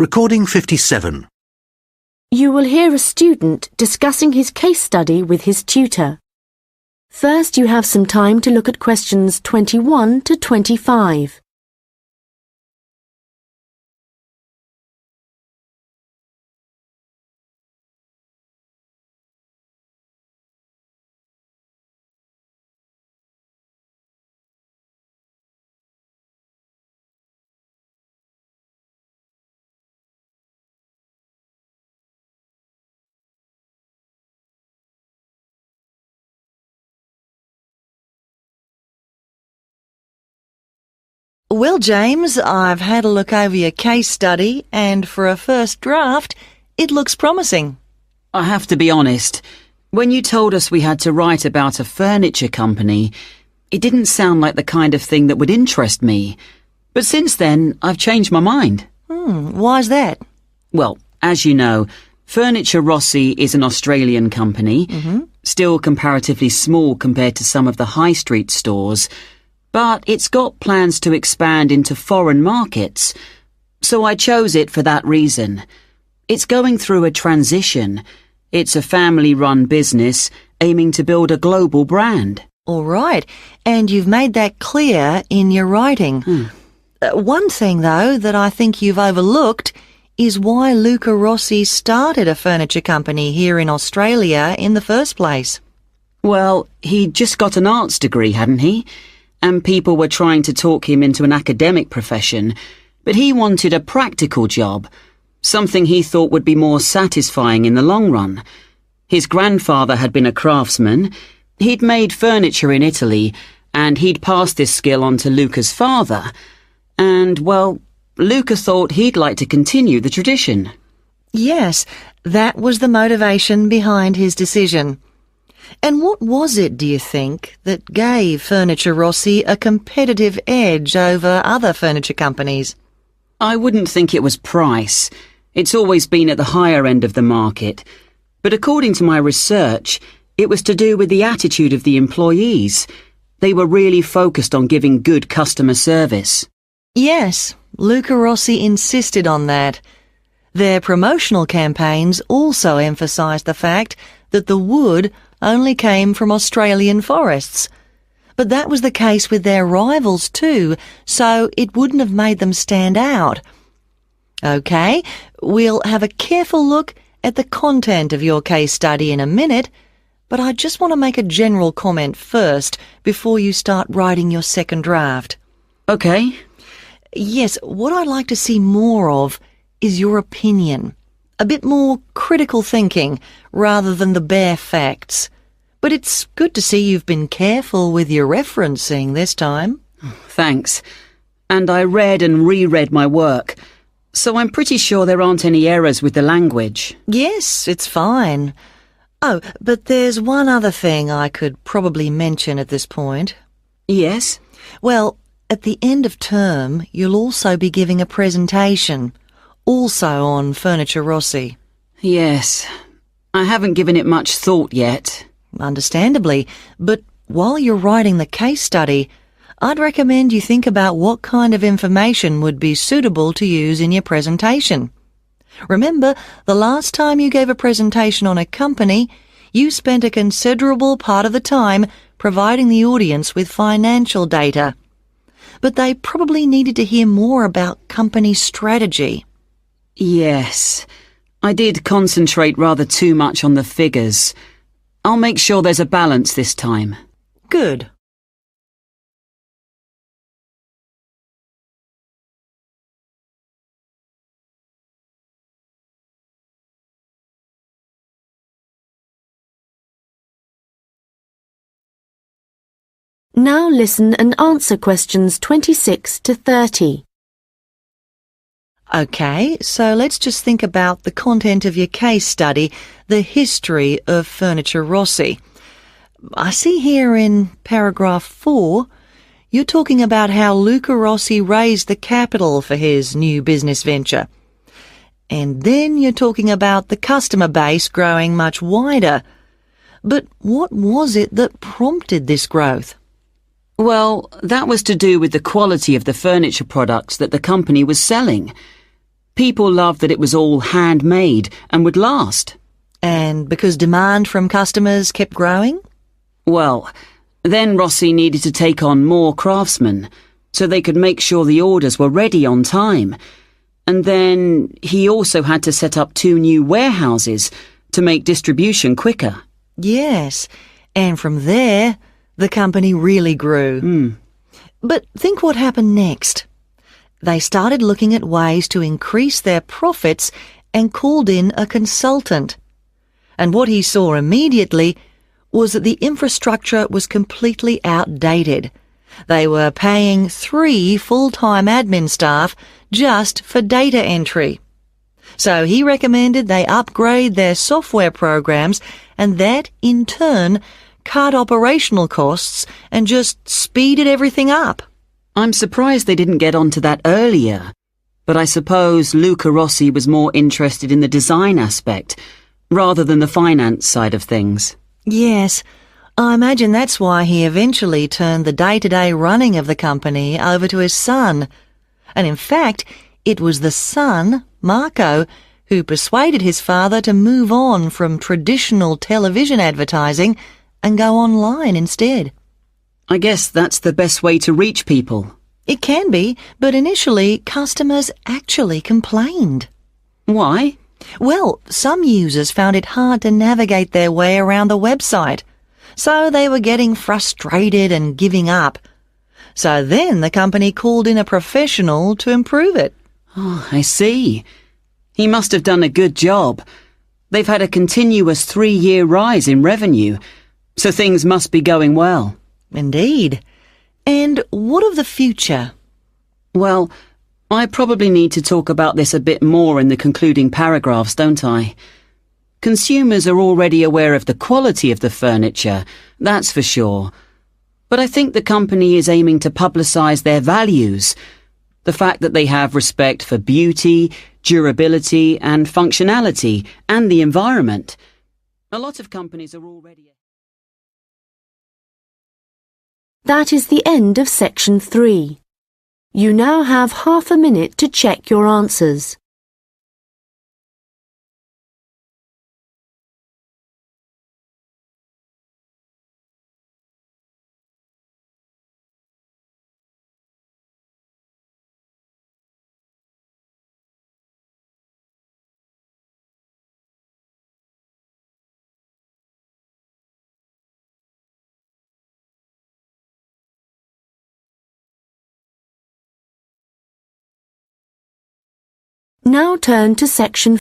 Recording 57. You will hear a student discussing his case study with his tutor. First, you have some time to look at questions 21 to 25. Well, James, I've had a look over your case study, and for a first draft, it looks promising. I have to be honest, when you told us we had to write about a furniture company, it didn't sound like the kind of thing that would interest me. But since then, I've changed my mind. Why's that? Well, as you know, Furniture Rossi is an Australian company, still comparatively small compared to some of the high street stores, but it's got plans to expand into foreign markets, so I chose it for that reason. It's going through a transition. It's a family-run business aiming to build a global brand. All right, and you've made that clear in your writing. One thing, though, that I think you've overlooked is why Luca Rossi started a furniture company here in Australia in the first place. Well, he'd just got an arts degree, hadn't he? And people were trying to talk him into an academic profession, but he wanted a practical job, something he thought would be more satisfying in the long run. His grandfather had been a craftsman, he'd made furniture in Italy, and he'd passed this skill on to Luca's father. And, well, Luca thought he'd like to continue the tradition. Yes, that was the motivation behind his decision. And what was it, do you think, that gave Furniture Rossi a competitive edge over other furniture companies? I wouldn't think it was price. It's always been at the higher end of the market. But according to my research, it was to do with the attitude of the employees. They were really focused on giving good customer service. Yes, Luca Rossi insisted on that. Their promotional campaigns also emphasised the fact that the wood only came from Australian forests. But that was the case with their rivals too, so it wouldn't have made them stand out. OK, we'll have a careful look at the content of your case study in a minute, but I just want to make a general comment first before you start writing your second draft. OK. Yes, what I'd like to see more of is your opinion. A bit more critical thinking rather than the bare facts. But it's good to see you've been careful with your referencing this time. Thanks. And I read and reread my work, so I'm pretty sure there aren't any errors with the language. Yes, it's fine. Oh, but there's one other thing I could probably mention at this point. Yes? Well, at the end of term, you'll also be giving a presentation, also on Furniture Rossi. Yes. I haven't given it much thought yet. Understandably, but while you're writing the case study, I'd recommend you think about what kind of information would be suitable to use in your presentation. Remember, the last time you gave a presentation on a company, you spent a considerable part of the time providing the audience with financial data. But they probably needed to hear more about company strategy. Yes. I did concentrate rather too much on the figures. I'll make sure there's a balance this time. Good. Now listen and answer questions 26 to 30. OK, so let's just think about the content of your case study, the history of Furniture Rossi. I see here in paragraph 4, you're talking about how Luca Rossi raised the capital for his new business venture. And then you're talking about the customer base growing much wider. But what was it that prompted this growth? Well, that was to do with the quality of the furniture products that the company was selling. People loved that it was all handmade and would last. And because demand from customers kept growing? Well, then Rossi needed to take on more craftsmen so they could make sure the orders were ready on time. And then he also had to set up 2 new warehouses to make distribution quicker. Yes, and from there, the company really grew. But think what happened next. They started looking at ways to increase their profits and called in a consultant. And what he saw immediately was that the infrastructure was completely outdated. They were paying 3 full-time admin staff just for data entry. So he recommended they upgrade their software programs, and that, in turn, cut operational costs and just speeded everything up. I'm surprised they didn't get onto that earlier. But I suppose Luca Rossi was more interested in the design aspect rather than the finance side of things. Yes, I imagine that's why he eventually turned the day-to-day running of the company over to his son. And in fact, it was the son, Marco, who persuaded his father to move on from traditional television advertising and go online instead. I guess that's the best way to reach people. It can be, but initially customers actually complained. Why? Well, some users found it hard to navigate their way around the website, so they were getting frustrated and giving up. So then the company called in a professional to improve it. Oh, I see. He must have done a good job. They've had a continuous 3-year rise in revenue, so things must be going well. Indeed. And what of the future? Well, I probably need to talk about this a bit more in the concluding paragraphs, don't I? Consumers are already aware of the quality of the furniture, that's for sure. But I think the company is aiming to publicise their values. The fact that they have respect for beauty, durability and functionality and the environment. A lot of companies are already... That is the end of section 3. You now have half a minute to check your answers. Now turn to section